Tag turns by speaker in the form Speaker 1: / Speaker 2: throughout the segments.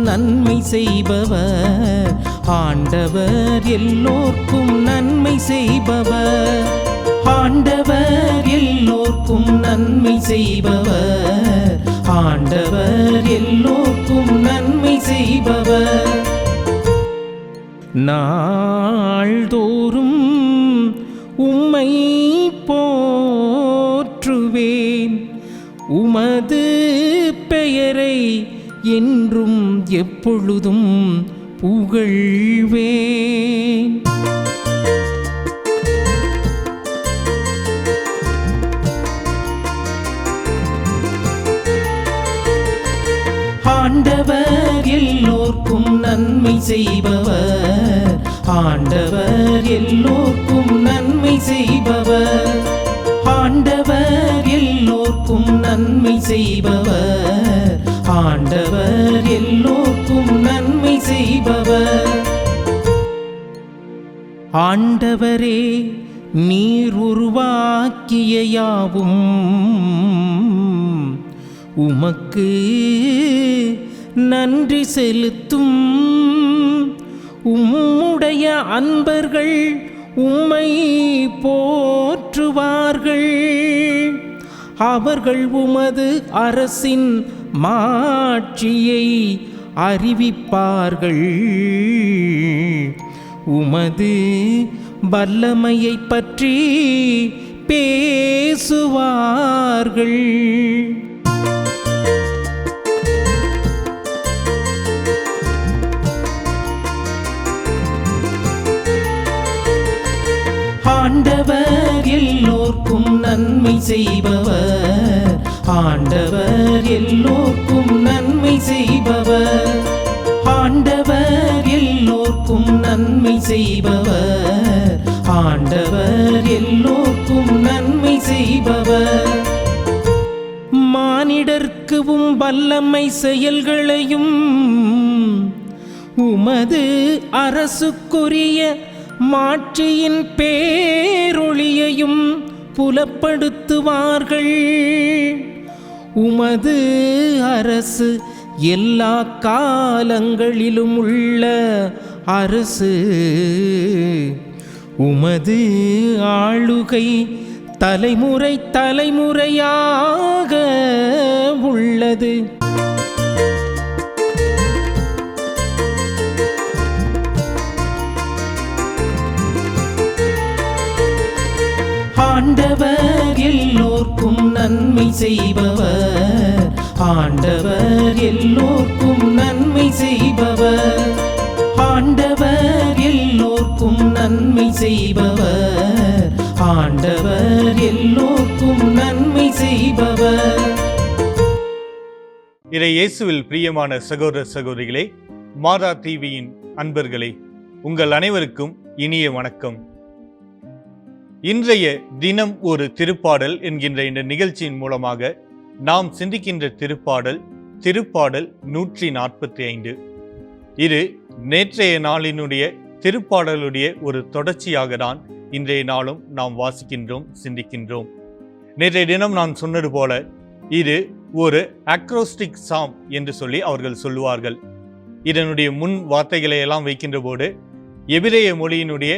Speaker 1: நன்மை செய்பவர். ஆண்டவர் எல்லோர்க்கும் நன்மை செய்பவர். ஆண்டவர் எல்லோர்க்கும் நன்மை செய்பவர். ஆண்டவர் எல்லோர்க்கும் நன்மை செய்பவர். நாள்தோறும் உம்மை போற்றுவேன். உமது பெயரை என்றும் எப்பொழுதும் புகழ்வேன். ஆண்டவர் எல்லோர்க்கும் நன்மை செய்பவர். ஆண்டவர் எல்லோர்க்கும் நன்மை செய்பவர். ஆண்டவர் எல்லோர்க்கும் நன்மை செய்பவர். ஆண்டவர் எல்லோர்க்கும் நன்மை செய்பவர். ஆண்டவரே, நீர் உருவாக்கிய யாவும் உமக்கு நன்றி செலுத்தும். உம்முடைய அன்பர்கள் உம்மை போற்றுவார்கள். அவர்கள் உமது அரசின் மாட்சியை அறிவிப்பார்கள். உமது வல்லமையை பற்றி பேசுவார்கள். ஆண்டவர் எல்லோர்க்கும் நன்மை செய்பவர். ஆண்டவர் எல்லோர்க்கும் நன்மை செய்பவர். ஆண்டவர் எல்லோர்க்கும் நன்மை செய்பவர். ஆண்டவர் எல்லோர்க்கும் நன்மை செய்பவர். மானிடர்க்கும் வல்லமை செயல்களையும் உமது அரசுக்குரிய மாட்சியின் பேரொளியையும் புலப்படுத்துவார்கள். உமது அரசு எல்லா காலங்களிலும் உள்ள அரசு. உமது ஆளுகை தலைமுறை தலைமுறையாக உள்ளது. ஆண்டவர் எல்லோர்க்கும் நன்மை செய்பவர். ஆண்டவர் எல்லோர்க்கும் நன்மை செய்பவர். ஆண்டவர் எல்லோர்க்கும் நன்மை செய்பவர். ஆண்டவர் எல்லோர்க்கும் நன்மை செய்பவர்.
Speaker 2: இறை இயேசுவில் பிரியமான சகோதர சகோதரிகளே, மாதா டிவியின் அன்பர்களே, உங்கள் அனைவருக்கும் இனிய வணக்கம். இன்றைய தினம் ஒரு திருப்பாடல் என்கின்ற இந்த நிகழ்ச்சியின் மூலமாக நாம் சிந்திக்கின்ற திருப்பாடல் 145. இது நேற்றைய நாளினுடைய திருப்பாடலுடைய ஒரு தொடர்ச்சியாக தான் இன்றைய நாளும் நாம் வாசிக்கின்றோம், சிந்திக்கின்றோம். நேற்றைய தினம் நான் சொன்னது போல இது ஒரு அக்ரோஸ்டிக் சாம் என்று சொல்லி அவர்கள் சொல்லுவார்கள். இதனுடைய முன் வார்த்தைகளை எல்லாம் வைக்கின்ற போது எபிரேய மொழியினுடைய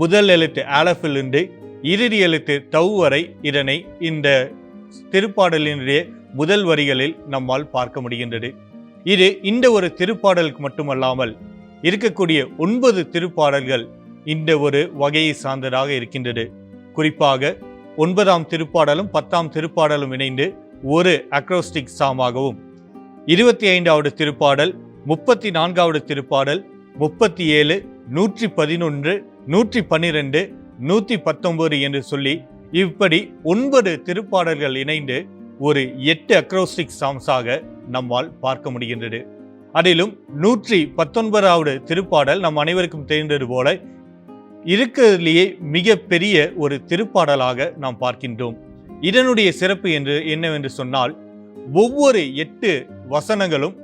Speaker 2: முதல் எழுத்து ஆலஃபிலிருந்து இறுதி எழுத்து தவ் வரை இதனை இந்த திருப்பாடலினுடைய முதல் வரிகளில் நம்மால் பார்க்க முடிகின்றது. இது இந்த ஒரு திருப்பாடலுக்கு மட்டுமல்லாமல் இருக்கக்கூடிய 9 திருப்பாடல்கள் இந்த ஒரு வகையை சார்ந்ததாக இருக்கின்றது. குறிப்பாக 9ஆம் திருப்பாடலும் 10ஆம் திருப்பாடலும் இணைந்து ஒரு அக்ரோஸ்டிக் சாமாகவும், 25வது திருப்பாடல், 34வது திருப்பாடல், 37, 111, 112, 119 என்று சொல்லி இப்படி 9 திருப்பாடல்கள் இணைந்து ஒரு 8 அக்ரோஸ்டிக் சாம்ஸாக நம்மால் பார்க்க முடிகின்றது. அதிலும் 119வது திருப்பாடல் நம் அனைவருக்கும் தெரிந்தது போல இருக்கிறதுலேயே மிக பெரிய ஒரு திருப்பாடலாக நாம் பார்க்கின்றோம். இதனுடைய சிறப்பு என்னவென்று சொன்னால், ஒவ்வொரு 8 வசனங்களும்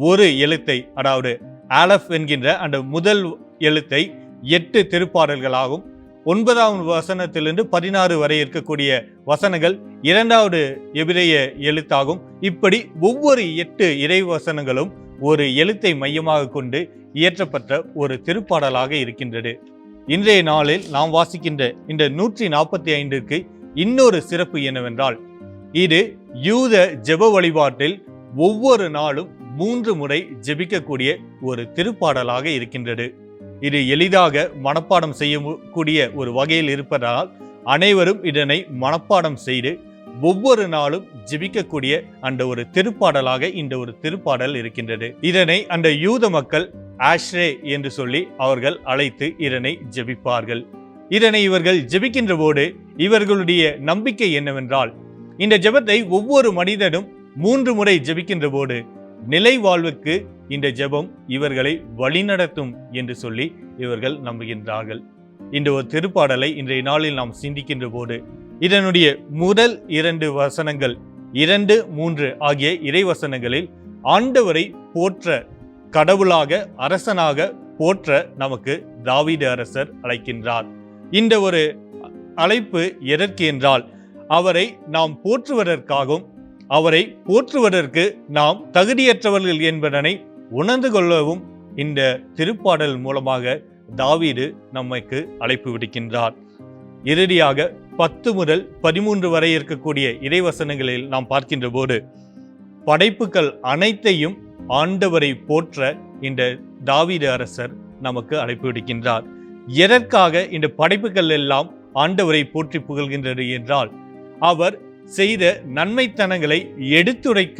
Speaker 2: ஒரு எழுத்தை, அதாவது ஆலஃப் என்கின்ற அந்த முதல் எழுத்தை 8 திருப்பாடல்களாகும். 9ஆம் வசனத்திலிருந்து 16 வரை இருக்கக்கூடிய வசனங்கள் 2வது எபிரேய எழுத்தாகும். இப்படி ஒவ்வொரு 8 இறை வசனங்களும் ஒரு எழுத்தை மையமாக கொண்டு இயற்றப்பட்ட ஒரு திருப்பாடலாக இருக்கின்றது. இன்றைய நாளில் நாம் வாசிக்கின்ற இந்த 145க்கு இன்னொரு சிறப்பு என்னவென்றால், இது யூத ஜெப வழிபாட்டில் ஒவ்வொரு நாளும் 3 முறை ஜெபிக்கக்கூடிய ஒரு திருப்பாடலாக இருக்கின்றது. இது எளிதாக மனப்பாடம் செய்யக்கூடிய ஒரு வகையில் இருப்பதால் அனைவரும் இதனை மனப்பாடம் செய்து ஒவ்வொரு நாளும் ஜெபிக்கக்கூடிய அந்த ஒரு திருப்பாடலாக இந்த ஒரு திருப்பாடல் இருக்கின்றது. இதனை அந்த யூத மக்கள் ஆஷ்ரே என்று சொல்லி அவர்கள் அழைத்து இதனை ஜெபிப்பார்கள். இதனை இவர்கள் ஜெபிக்கின்ற போது இவர்களுடைய நம்பிக்கை என்னவென்றால், இந்த ஜெபத்தை ஒவ்வொரு மனிதனும் 3 முறை ஜெபிக்கின்ற போது நிலை வாழ்வுக்கு இந்த ஜெபம் இவர்களை வழிநடத்தும் என்று சொல்லி இவர்கள் நம்புகின்றார்கள். இந்த ஒரு திருப்பாடலை இன்றைய நாளில் நாம் சிந்திக்கின்ற போது இதனுடைய முதல் 2 வசனங்கள் 2, 3 ஆகிய இறைவசனங்களில் ஆண்டவரை போற்ற, கடவுளாக அரசனாக போற்ற நமக்கு தாவீது அரசர் அழைக்கின்றார். இந்த ஒரு அழைப்பு எதற்கு என்றால், அவரை நாம் போற்றுவதற்காகவும் அவரை போற்றுவதற்கு நாம் தகுதியற்றவர்கள் என்பதனை உணர்ந்து கொள்ளவும் இந்த திருப்பாடல் மூலமாக தாவீது நமக்கு அழைப்பு விடுக்கின்றார். இறுதியாக 10 முதல் 13 வரை இருக்கக்கூடிய இறைவசனங்களில் நாம் பார்க்கின்ற போது படைப்புகள் அனைத்தையும் ஆண்டவரை போற்ற இந்த தாவீது அரசர் நமக்கு அழைப்பு விடுக்கின்றார். எதற்காக இந்த படைப்புகள் எல்லாம் ஆண்டவரை போற்றி புகழ்கின்றது என்றால், அவர் செய்த நன்மைத்தனங்களை எடுத்துரைக்க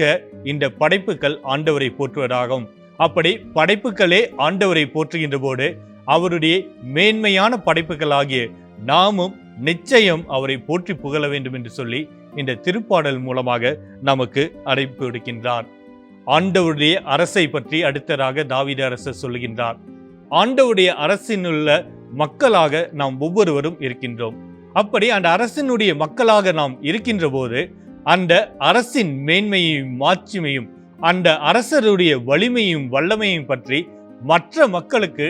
Speaker 2: இந்த படைப்புகள் ஆண்டவரை போற்றுவதாகும். அப்படி படைப்புகளே ஆண்டவரை போற்றுகின்ற போது அவருடைய மேன்மையான படைப்புகளாகிய நாமும் நிச்சயம் அவரை போற்றி புகழ வேண்டும் என்று சொல்லி இந்த திருப்பாடல் மூலமாக நமக்கு அழைப்பு விடுக்கின்றார். ஆண்டவருடைய அரசை பற்றி அடுத்ததாக தாவீது அரசர் சொல்லுகின்றார். ஆண்டவருடைய அரசினுள்ள மக்களாக நாம் ஒவ்வொருவரும் இருக்கின்றோம். அப்படி அந்த அரசினுடைய மக்களாக நாம் இருக்கின்ற போது அந்த அரசின் மேன்மையையும் மாட்சிமையும் அந்த அரசருடைய வலிமையும் வல்லமையும் பற்றி மற்ற மக்களுக்கு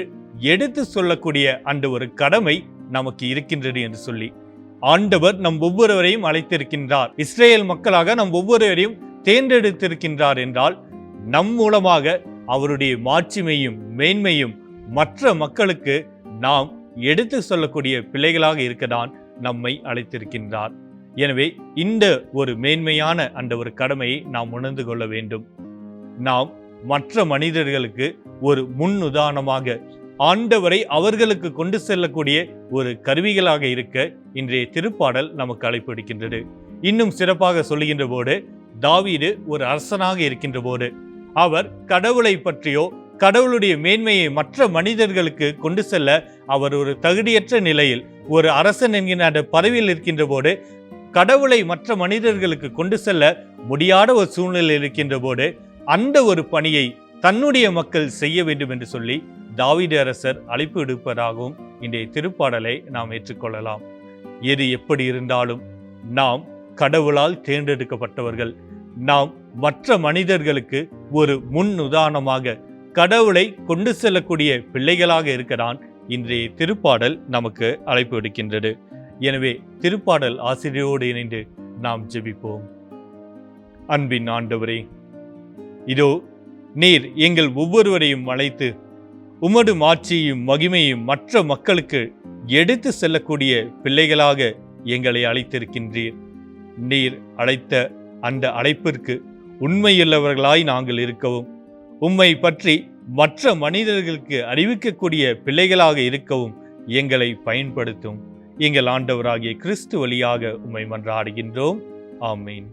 Speaker 2: எடுத்து சொல்லக்கூடிய அந்த ஒரு கடமை நமக்கு இருக்கின்றது என்று சொல்லி ஆண்டவர் நம் ஒவ்வொருவரையும் அழைத்திருக்கின்றார். இஸ்ரேல் மக்களாக நம் ஒவ்வொருவரையும் தேர்ந்தெடுத்திருக்கின்றார் என்றால் நம் மூலமாக அவருடைய மாட்சிமையும் மேன்மையும் மற்ற மக்களுக்கு நாம் எடுத்து சொல்லக்கூடிய பிள்ளைகளாக இருக்கதான் நம்மை அழைத்திருக்கின்றார். எனவே இந்த ஒரு மேன்மையான அந்த ஒரு கடமையை நாம் உணர்ந்து கொள்ள வேண்டும். நாம் மற்ற மனிதர்களுக்கு ஒரு முன் உதாரணமாக ஆண்டவரை அவர்களுக்கு கொண்டு செல்லக்கூடிய ஒரு கருவிகளாக இருக்க இன்றைய திருப்பாடல் நமக்கு அழைப்பு விடுக்கின்றது. இன்னும் சிறப்பாக சொல்லுகின்ற போது, தாவீது ஒரு அரசனாக இருக்கின்ற போது அவர் கடவுளை பற்றியோ கடவுளுடைய மேன்மையை மற்ற மனிதர்களுக்கு கொண்டு செல்ல அவர் ஒரு தகுதியற்ற நிலையில் ஒரு அரசன் என்கின்ற அந்த பதவியில் இருக்கின்ற போது கடவுளை மற்ற மனிதர்களுக்கு கொண்டு செல்ல முடியாத ஒரு சூழ்நிலை இருக்கின்ற போது அந்த ஒரு பணியை தன்னுடைய மக்கள் செய்ய வேண்டும் என்று சொல்லி தாவீது அரசர் அழைப்பு விடுப்பதாகவும் இன்றைய திருப்பாடலை நாம் ஏற்றுக்கொள்ளலாம். எது எப்படி இருந்தாலும் நாம் கடவுளால் தேர்ந்தெடுக்கப்பட்டவர்கள். நாம் மற்ற மனிதர்களுக்கு ஒரு முன் உதாரணமாக கடவுளை கொண்டு செல்லக்கூடிய பிள்ளைகளாக இருக்கதான் இன்றைய திருப்பாடல் நமக்கு அழைப்பு விடுக்கின்றது. எனவே திருப்பாடல் ஆசிரியரோடு இணைந்து நாம் ஜெபிப்போம். அன்பின் ஆண்டவரே, இதோ நீர் எங்கள் ஒவ்வொருவரையும் அழைத்து உமது மாட்சியையும் மகிமையும் மற்ற மக்களுக்கு எடுத்து செல்லக்கூடிய பிள்ளைகளாக எங்களை அழைத்திருக்கின்றீர். நீர் அழைத்த அந்த அழைப்பிற்கு உண்மையுள்ளவர்களாய் நாங்கள் இருக்கவும், உம்மை பற்றி மற்ற மனிதர்களுக்கு அறிவிக்கக்கூடிய பிள்ளைகளாக இருக்கவும் எங்களை பயன்படுத்தும். எங்கள் ஆண்டவராகிய கிறிஸ்து வழியாக உம்மை மன்றாடுகின்றோம். ஆமீன்.